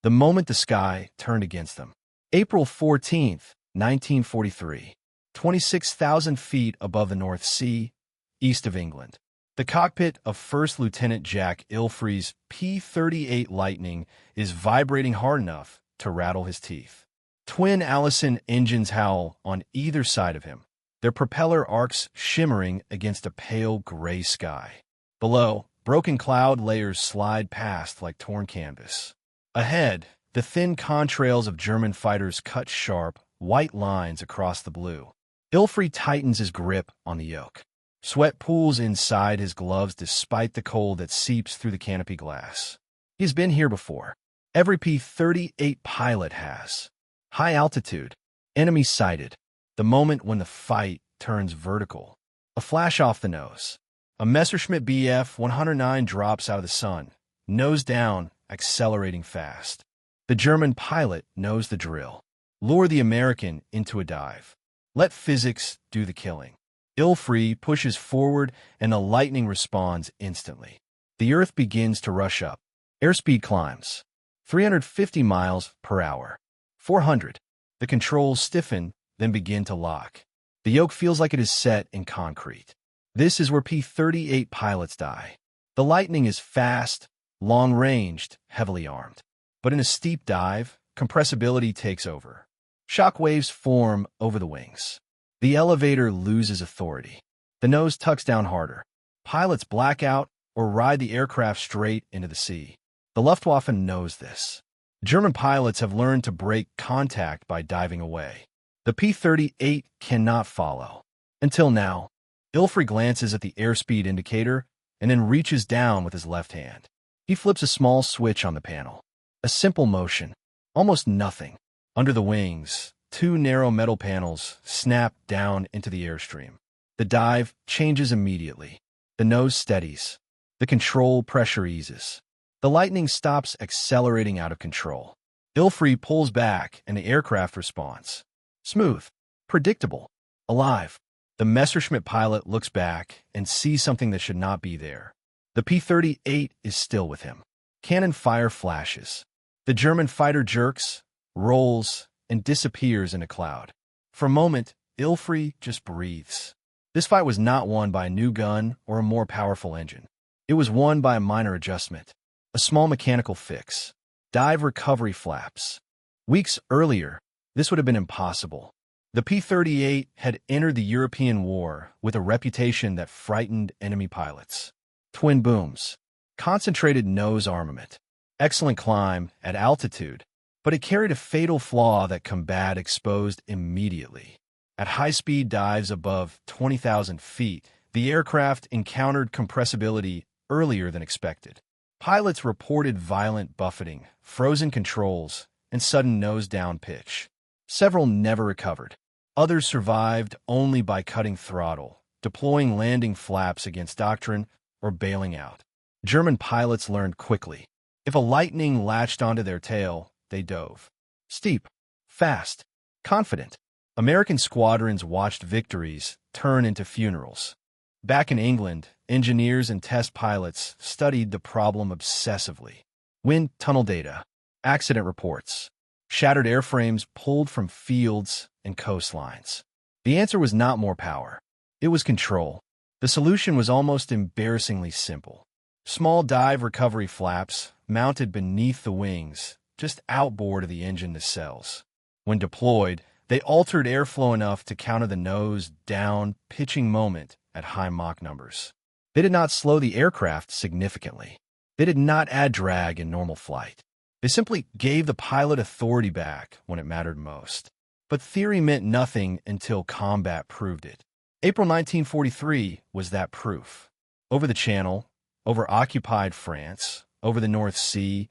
the moment the sky turned against them. April 14th, 1943, 26,000 feet above the North Sea, east of England. The cockpit of First Lieutenant Jack Ilfrey's P-38 Lightning is vibrating hard enough to rattle his teeth. Twin Allison engines howl on either side of him, their propeller arcs shimmering against a pale gray sky. Below, broken cloud layers slide past like torn canvas. Ahead, the thin contrails of German fighters cut sharp, white lines across the blue. Ilfrey tightens his grip on the yoke. Sweat pools inside his gloves despite the cold that seeps through the canopy glass. He's been here before. Every P-38 pilot has. High altitude. Enemy sighted. The moment when the fight turns vertical. A flash off the nose. A Messerschmitt Bf 109 drops out of the sun, nose down, accelerating fast. The German pilot knows the drill. Lure the American into a dive. Let physics do the killing. Ilfrey pushes forward and the Lightning responds instantly. The Earth begins to rush up. Airspeed climbs. 350 miles per hour. 400. The controls stiffen, then begin to lock. The yoke feels like it is set in concrete. This is where P-38 pilots die. The Lightning is fast, long-ranged, heavily armed. But in a steep dive, compressibility takes over. Shock waves form over the wings. The elevator loses authority. The nose tucks down harder. Pilots black out or ride the aircraft straight into the sea. The Luftwaffe knows this. German pilots have learned to break contact by diving away. The P-38 cannot follow. Until now, Ilfrey glances at the airspeed indicator and then reaches down with his left hand. He flips a small switch on the panel. A simple motion. Almost nothing. Under the wings, two narrow metal panels snap down into the airstream. The dive changes immediately. The nose steadies. The control pressure eases. The Lightning stops accelerating out of control. Ilfrey pulls back and the aircraft responds. Smooth. Predictable. Alive. The Messerschmitt pilot looks back and sees something that should not be there. The P-38 is still with him. Cannon fire flashes. The German fighter jerks, rolls, and disappears in a cloud. For a moment, Ilfrey just breathes. This fight was not won by a new gun or a more powerful engine. It was won by a minor adjustment, a small mechanical fix. Dive recovery flaps. Weeks earlier, this would have been impossible. The P-38 had entered the European war with a reputation that frightened enemy pilots. Twin booms. Concentrated nose armament. Excellent climb at altitude, but it carried a fatal flaw that combat exposed immediately. At high-speed dives above 20,000 feet, the aircraft encountered compressibility earlier than expected. Pilots reported violent buffeting, frozen controls, and sudden nose-down pitch. Several never recovered. Others survived only by cutting throttle, deploying landing flaps against doctrine, or bailing out. German pilots learned quickly. If a Lightning latched onto their tail, they dove. Steep, fast, confident. American squadrons watched victories turn into funerals. Back in England, engineers and test pilots studied the problem obsessively. Wind tunnel data, accident reports, shattered airframes pulled from fields and coastlines. The answer was not more power. It was control. The solution was almost embarrassingly simple. Small dive recovery flaps mounted beneath the wings, just outboard of the engine nacelles. When deployed, they altered airflow enough to counter the nose-down pitching moment at high Mach numbers. They did not slow the aircraft significantly. They did not add drag in normal flight. They simply gave the pilot authority back when it mattered most. But theory meant nothing until combat proved it. April 1943 was that proof. Over the Channel, over occupied France, over the North Sea,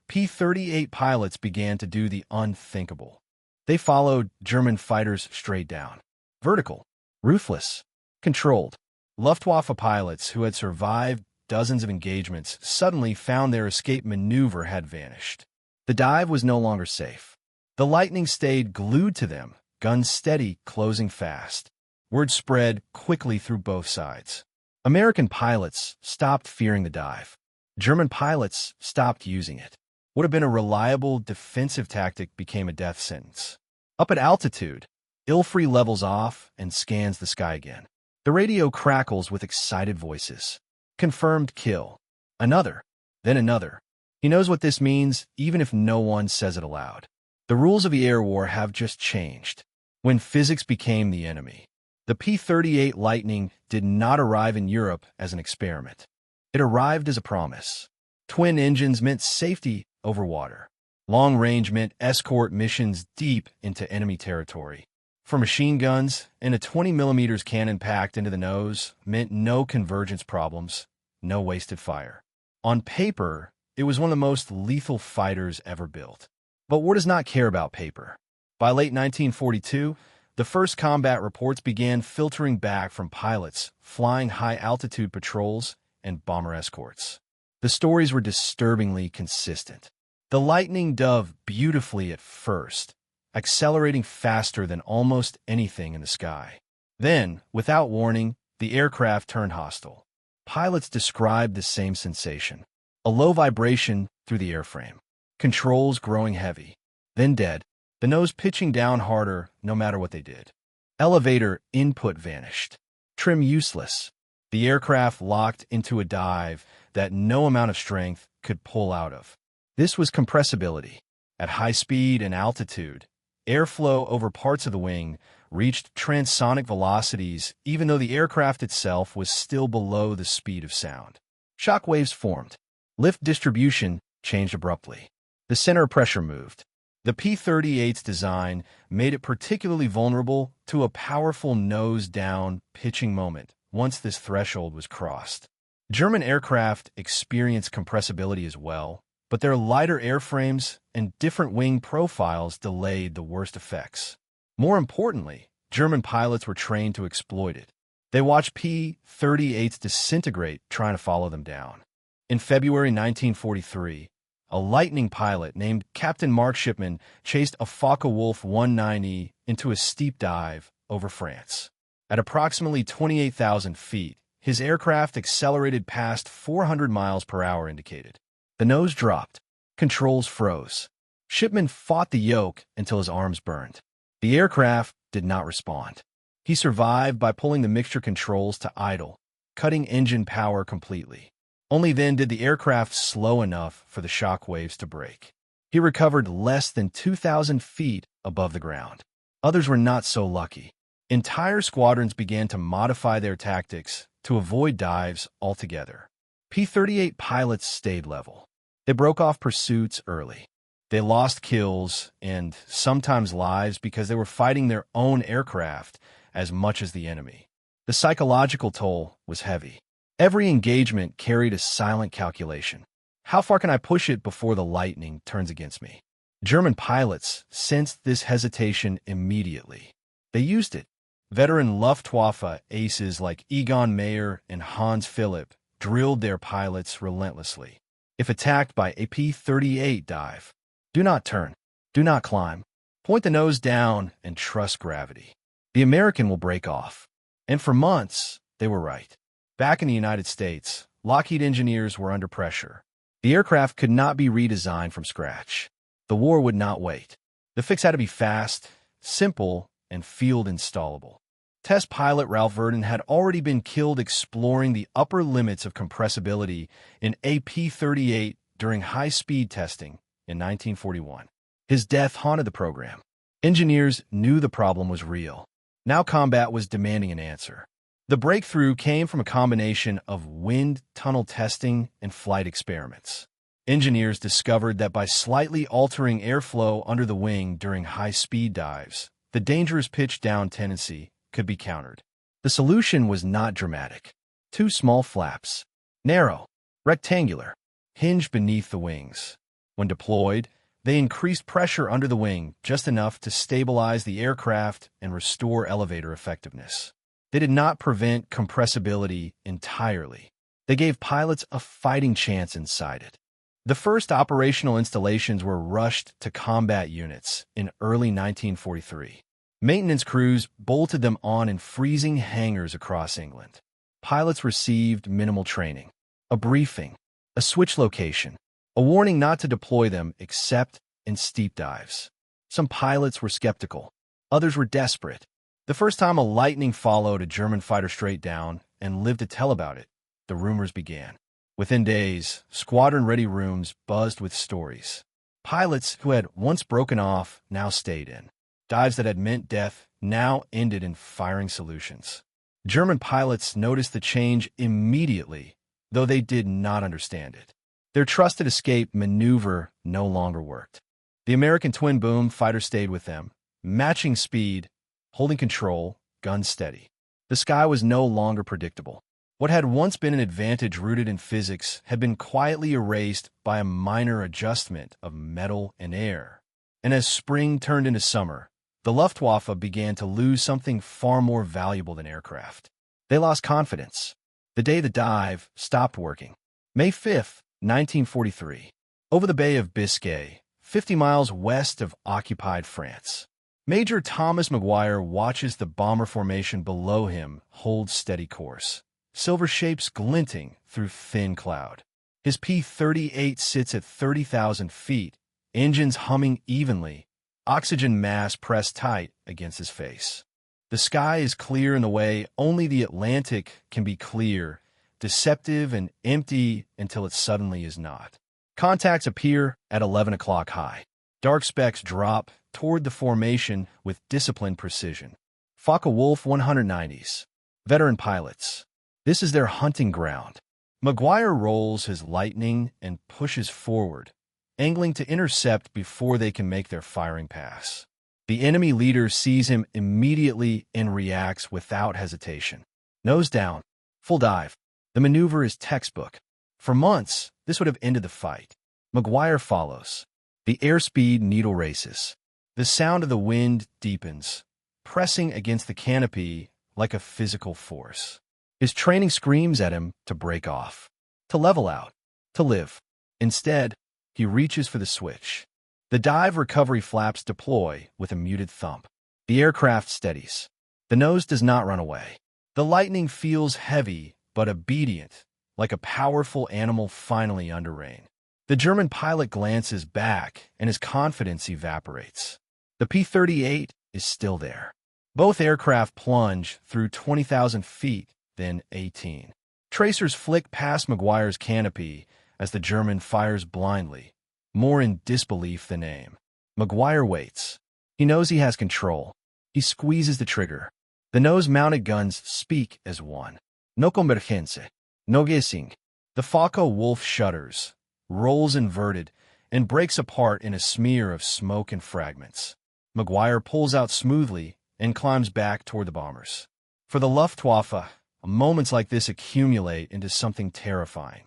P-38 pilots began to do the unthinkable. They followed German fighters straight down. Vertical, ruthless, controlled. Luftwaffe pilots who had survived dozens of engagements suddenly found their escape maneuver had vanished. The dive was no longer safe. The Lightning stayed glued to them, guns steady, closing fast. Word spread quickly through both sides. American pilots stopped fearing the dive. German pilots stopped using it. would have been a reliable defensive tactic became a death sentence. Up at altitude, Ilfrey levels off and scans the sky again. The radio crackles with excited voices. Confirmed kill. Another. Then another. He knows what this means, even if no one says it aloud. The rules of the air war have just changed. When physics became the enemy. The P-38 Lightning did not arrive in Europe as an experiment. It arrived as a promise. Twin engines meant safety over water. Long range meant escort missions deep into enemy territory. For machine guns, and a 20mm cannon packed into the nose meant no convergence problems, no wasted fire. On paper, it was one of the most lethal fighters ever built. But war does not care about paper. By late 1942, the first combat reports began filtering back from pilots flying high-altitude patrols and bomber escorts. The stories were disturbingly consistent. The Lightning dove beautifully at first, accelerating faster than almost anything in the sky. Then, without warning, the aircraft turned hostile. Pilots described the same sensation. A low vibration through the airframe. Controls growing heavy. Then dead. The nose pitching down harder no matter what they did. Elevator input vanished. Trim useless. The aircraft locked into a dive that no amount of strength could pull out of. This was compressibility. At high speed and altitude, airflow over parts of the wing reached transonic velocities even though the aircraft itself was still below the speed of sound. Shock waves formed. Lift distribution changed abruptly. The center of pressure moved. The P-38's design made it particularly vulnerable to a powerful nose-down pitching moment once this threshold was crossed. German aircraft experienced compressibility as well, but their lighter airframes and different wing profiles delayed the worst effects. More importantly, German pilots were trained to exploit it. They watched P-38s disintegrate trying to follow them down. In February 1943, a Lightning pilot named Captain Mark Shipman chased a Focke-Wulf 19E into a steep dive over France. At approximately 28,000 feet, his aircraft accelerated past 400 miles per hour indicated. The nose dropped. Controls froze. Shipman fought the yoke until his arms burned. The aircraft did not respond. He survived by pulling the mixture controls to idle, cutting engine power completely. Only then did the aircraft slow enough for the shock waves to break. He recovered less than 2,000 feet above the ground. Others were not so lucky. Entire squadrons began to modify their tactics to avoid dives altogether. P-38 pilots stayed level. They broke off pursuits early. They lost kills and sometimes lives because they were fighting their own aircraft as much as the enemy. The psychological toll was heavy. Every engagement carried a silent calculation. How far can I push it before the Lightning turns against me? German pilots sensed this hesitation immediately. They used it. Veteran Luftwaffe aces like Egon Mayer and Hans Philipp drilled their pilots relentlessly. If attacked by a P-38 dive, do not turn, do not climb. Point the nose down and trust gravity. The American will break off. And for months, they were right. Back in the United States, Lockheed engineers were under pressure. The aircraft could not be redesigned from scratch. The war would not wait. The fix had to be fast, simple, and field installable. Test pilot Ralph Verdon had already been killed exploring the upper limits of compressibility in a P-38 during high-speed testing in 1941. His death haunted the program. Engineers knew the problem was real. Now combat was demanding an answer. The breakthrough came from a combination of wind tunnel testing and flight experiments. Engineers discovered that by slightly altering airflow under the wing during high-speed dives, the dangerous pitch-down tendency could be countered. The solution was not dramatic. 2 small flaps, narrow, rectangular, hinged beneath the wings. When deployed, they increased pressure under the wing just enough to stabilize the aircraft and restore elevator effectiveness. They did not prevent compressibility entirely. They gave pilots a fighting chance inside it. The first operational installations were rushed to combat units in early 1943. Maintenance crews bolted them on in freezing hangars across England. Pilots received minimal training, a briefing, a switch location, a warning not to deploy them except in steep dives. Some pilots were skeptical. Others were desperate. The first time a Lightning followed a German fighter straight down and lived to tell about it, the rumors began. Within days, squadron-ready rooms buzzed with stories. Pilots who had once broken off now stayed in. Dives that had meant death now ended in firing solutions. German pilots noticed the change immediately, though they did not understand it. Their trusted escape maneuver no longer worked. The American twin-boom fighter stayed with them, matching speed, holding control, guns steady. The sky was no longer predictable. What had once been an advantage rooted in physics had been quietly erased by a minor adjustment of metal and air. And as spring turned into summer, the Luftwaffe began to lose something far more valuable than aircraft. They lost confidence. The day the dive stopped working. May 5, 1943. Over the Bay of Biscay, 50 miles west of occupied France. Major Thomas Maguire watches the bomber formation below him hold steady course. Silver shapes glinting through thin cloud. His P-38 sits at 30,000 feet, engines humming evenly, oxygen mask pressed tight against his face. The sky is clear in the way only the Atlantic can be clear, deceptive and empty until it suddenly is not. Contacts appear at 11 o'clock high. Dark specks drop toward the formation with disciplined precision. Focke-Wulf 190s. Veteran pilots. This is their hunting ground. Maguire rolls his Lightning and pushes forward, angling to intercept before they can make their firing pass. The enemy leader sees him immediately and reacts without hesitation. Nose down, full dive. The maneuver is textbook. For months, this would have ended the fight. Maguire follows. The airspeed needle races. The sound of the wind deepens, pressing against the canopy like a physical force. His training screams at him to break off, to level out, to live. Instead, he reaches for the switch. The dive recovery flaps deploy with a muted thump. The aircraft steadies. The nose does not run away. The Lightning feels heavy but obedient, like a powerful animal finally under rein. The German pilot glances back and his confidence evaporates. The P-38 is still there. Both aircraft plunge through 20,000 feet, then 18. Tracers flick past Maguire's canopy as the German fires blindly, more in disbelief than aim. Maguire waits. He knows he has control. He squeezes the trigger. The nose-mounted guns speak as one. No convergence. No guessing. The Focke-Wulf shudders, rolls inverted, and breaks apart in a smear of smoke and fragments. Maguire pulls out smoothly and climbs back toward the bombers. For the Luftwaffe, moments like this accumulate into something terrifying.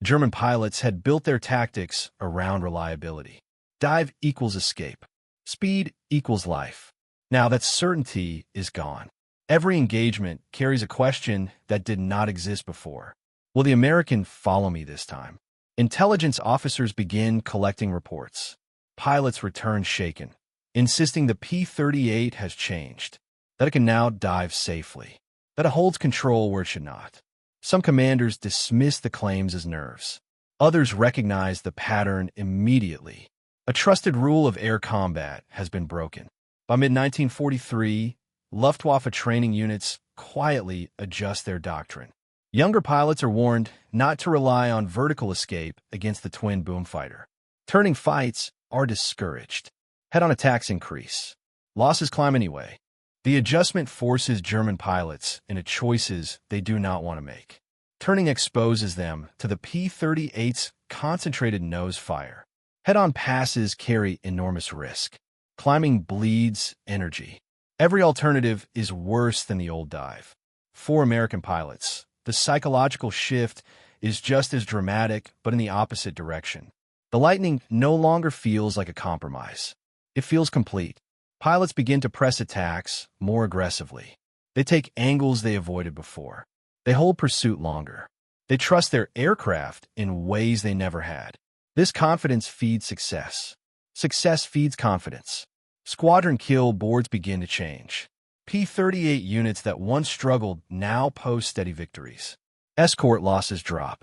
German pilots had built their tactics around reliability. Dive equals escape. Speed equals life. Now that certainty is gone. Every engagement carries a question that did not exist before. Will the American follow me this time? Intelligence officers begin collecting reports. Pilots return shaken, insisting the P-38 has changed, that it can now dive safely, that it holds control where it should not. Some commanders dismiss the claims as nerves. Others recognize the pattern immediately. A trusted rule of air combat has been broken. By mid-1943, Luftwaffe training units quietly adjust their doctrine. Younger pilots are warned not to rely on vertical escape against the twin boom fighter. Turning fights are discouraged. Head-on attacks increase. Losses climb anyway. The adjustment forces German pilots into choices they do not want to make. Turning exposes them to the P-38's concentrated nose fire. Head-on passes carry enormous risk. Climbing bleeds energy. Every alternative is worse than the old dive. For American pilots, the psychological shift is just as dramatic, but in the opposite direction. The Lightning no longer feels like a compromise. It feels complete. Pilots begin to press attacks more aggressively. They take angles they avoided before. They hold pursuit longer. They trust their aircraft in ways they never had. This confidence feeds success. Success feeds confidence. Squadron kill boards begin to change. P-38 units that once struggled now post steady victories. Escort losses drop.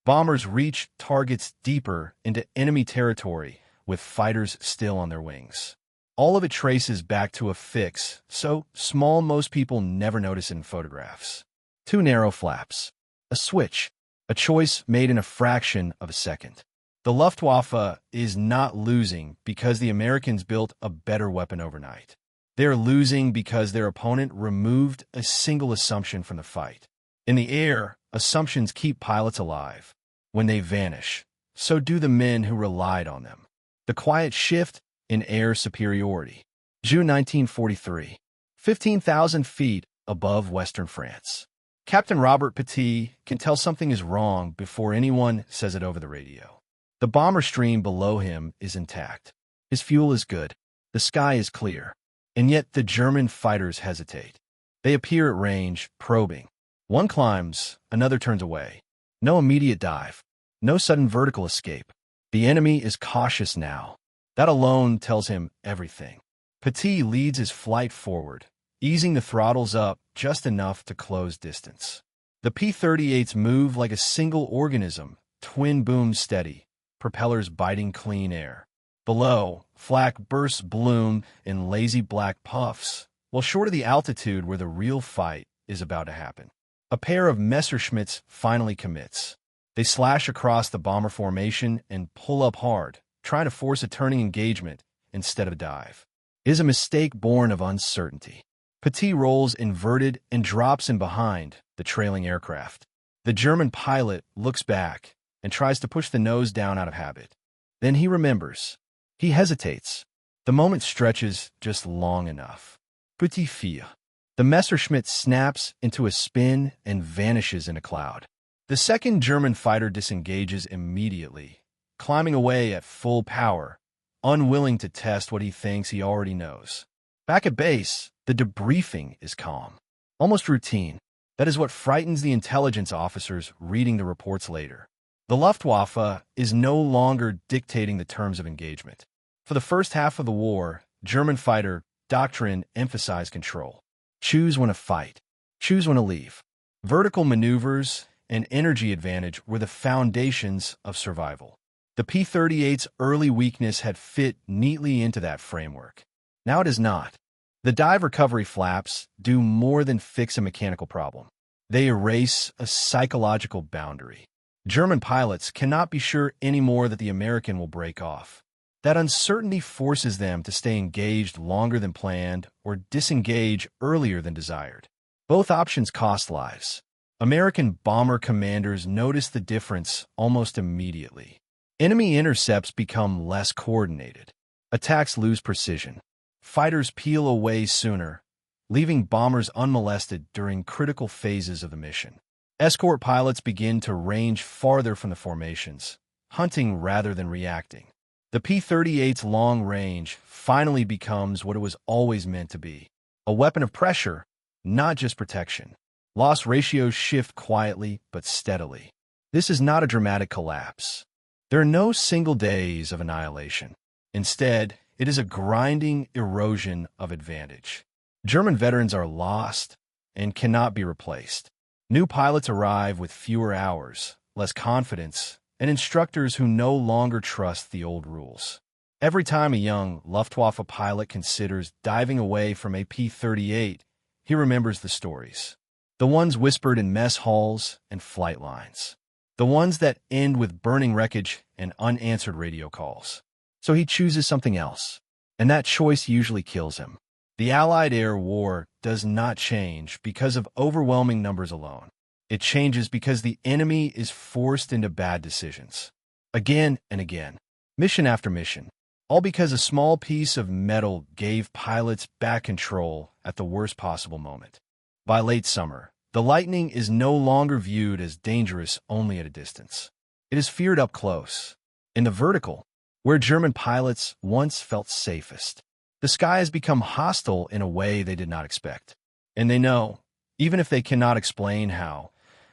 Bombers reach targets deeper into enemy territory with fighters still on their wings. All of it traces back to a fix, so small most people never notice in photographs. Two narrow flaps. A switch. A choice made in a fraction of a second. The Luftwaffe is not losing because the Americans built a better weapon overnight. They are losing because their opponent removed a single assumption from the fight. In the air, assumptions keep pilots alive. When they vanish, so do the men who relied on them. The quiet shift in air superiority. June 1943. 15,000 feet above Western France. Captain Robert Petit can tell something is wrong before anyone says it over the radio. The bomber stream below him is intact. His fuel is good. The sky is clear. And yet the German fighters hesitate. They appear at range, probing. One climbs, another turns away. No immediate dive. No sudden vertical escape. The enemy is cautious now. That alone tells him everything. Petit leads his flight forward, easing the throttles up just enough to close distance. The P-38s move like a single organism, twin booms steady, propellers biting clean air. Below, flak bursts bloom in lazy black puffs, while short of the altitude where the real fight is about to happen. A pair of Messerschmitts finally commits. They slash across the bomber formation and pull up hard, trying to force a turning engagement instead of a dive. It is a mistake born of uncertainty. Petit rolls inverted and drops in behind the trailing aircraft. The German pilot looks back and tries to push the nose down out of habit. Then he remembers. He hesitates. The moment stretches just long enough. Petit fille. The Messerschmitt snaps into a spin and vanishes in a cloud. The second German fighter disengages immediately, climbing away at full power, unwilling to test what he thinks he already knows. Back at base, the debriefing is calm, almost routine. That is what frightens the intelligence officers reading the reports later. The Luftwaffe is no longer dictating the terms of engagement. For the first half of the war, German fighter doctrine emphasized control. Choose when to fight. Choose when to leave. Vertical maneuvers and energy advantage were the foundations of survival. The P-38's early weakness had fit neatly into that framework. Now it is not. The dive recovery flaps do more than fix a mechanical problem. They erase a psychological boundary. German pilots cannot be sure anymore that the American will break off. That uncertainty forces them to stay engaged longer than planned or disengage earlier than desired. Both options cost lives. American bomber commanders notice the difference almost immediately. Enemy intercepts become less coordinated. Attacks lose precision. Fighters peel away sooner, leaving bombers unmolested during critical phases of the mission. Escort pilots begin to range farther from the formations, hunting rather than reacting. The P-38's long range finally becomes what it was always meant to be, a weapon of pressure, not just protection. Loss ratios shift quietly but steadily. This is not a dramatic collapse. There are no single days of annihilation. Instead, it is a grinding erosion of advantage. German veterans are lost and cannot be replaced. New pilots arrive with fewer hours, less confidence, and instructors who no longer trust the old rules. Every time a young Luftwaffe pilot considers diving away from a P-38, he remembers the stories. The ones whispered in mess halls and flight lines. The ones that end with burning wreckage and unanswered radio calls. So he chooses something else, and that choice usually kills him. The Allied air war does not change because of overwhelming numbers alone. It changes because the enemy is forced into bad decisions. Again and again. Mission after mission. All because a small piece of metal gave pilots back control at the worst possible moment. By late summer, the Lightning is no longer viewed as dangerous only at a distance. It is feared up close. In the vertical, where German pilots once felt safest, the sky has become hostile in a way they did not expect. And they know, even if they cannot explain how,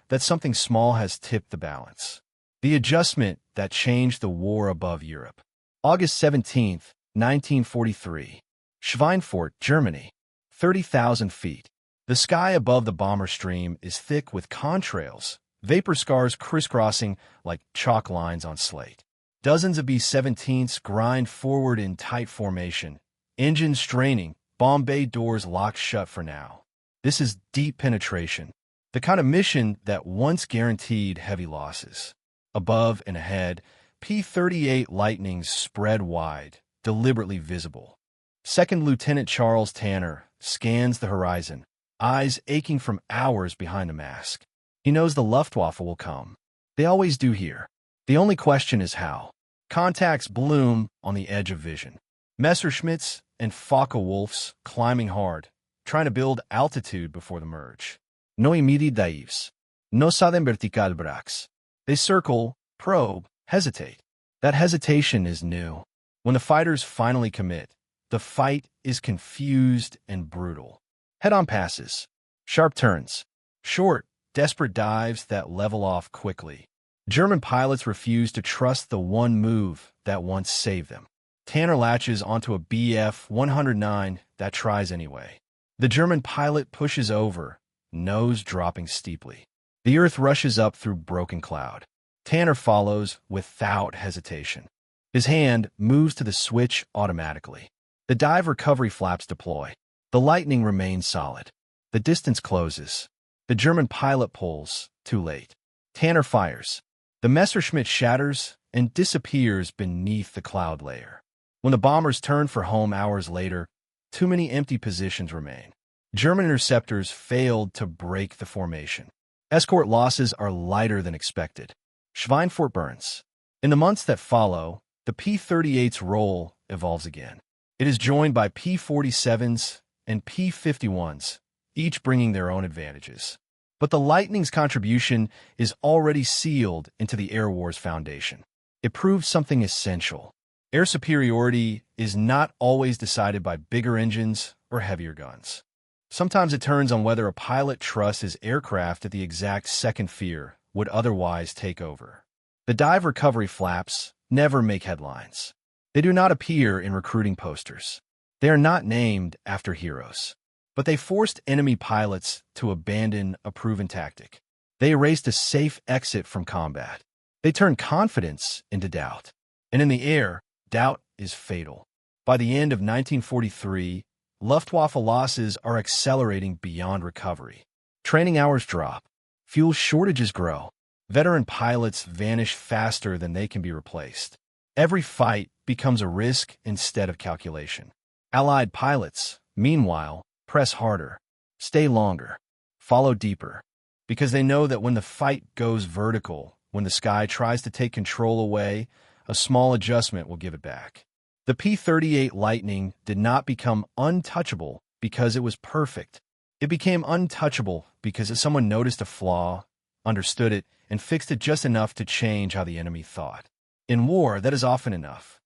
that something small has tipped the balance. The adjustment that changed the war above Europe. August 17, 1943. Schweinfurt, Germany. 30,000 feet. The sky above the bomber stream is thick with contrails, vapor scars crisscrossing like chalk lines on slate. Dozens of B-17s grind forward in tight formation, engines straining, bomb bay doors locked shut for now. This is deep penetration, the kind of mission that once guaranteed heavy losses. Above and ahead, P-38 Lightnings spread wide, deliberately visible. Second Lieutenant Charles Tanner scans the horizon, eyes aching from hours behind the mask. He knows the Luftwaffe will come. They always do here. The only question is how. Contacts bloom on the edge of vision. Messerschmitts and Focke-Wulfs climbing hard, trying to build altitude before the merge. No imediativos. No saben vertical brax. They circle, probe, hesitate. That hesitation is new. When the fighters finally commit, the fight is confused and brutal. Head-on passes, sharp turns, short, desperate dives that level off quickly. German pilots refuse to trust the one move that once saved them. Tanner latches onto a Bf-109 that tries anyway. The German pilot pushes over, nose dropping steeply. The Earth rushes up through broken cloud. Tanner follows without hesitation. His hand moves to the switch automatically. The dive recovery flaps deploy. The Lightning remains solid. The distance closes. The German pilot pulls, too late. Tanner fires. The Messerschmitt shatters and disappears beneath the cloud layer. When the bombers turn for home hours later, too many empty positions remain. German interceptors failed to break the formation. Escort losses are lighter than expected. Schweinfurt burns. In the months that follow, the P-38's role evolves again. It is joined by P-47s and P-51s, each bringing their own advantages. But the Lightning's contribution is already sealed into the Air War's foundation. It proves something essential. Air superiority is not always decided by bigger engines or heavier guns. Sometimes it turns on whether a pilot trusts his aircraft at the exact second fear would otherwise take over. The dive recovery flaps never make headlines. They do not appear in recruiting posters. They are not named after heroes. But they forced enemy pilots to abandon a proven tactic. They erased a safe exit from combat. They turned confidence into doubt. And in the air, doubt is fatal. By the end of 1943, Luftwaffe losses are accelerating beyond recovery. Training hours drop. Fuel shortages grow. Veteran pilots vanish faster than they can be replaced. Every fight becomes a risk instead of calculation. Allied pilots, meanwhile, press harder, stay longer, follow deeper, because they know that when the fight goes vertical, when the sky tries to take control away, a small adjustment will give it back. The P-38 Lightning did not become untouchable because it was perfect. It became untouchable because someone noticed a flaw, understood it, and fixed it just enough to change how the enemy thought. In war, that is often enough.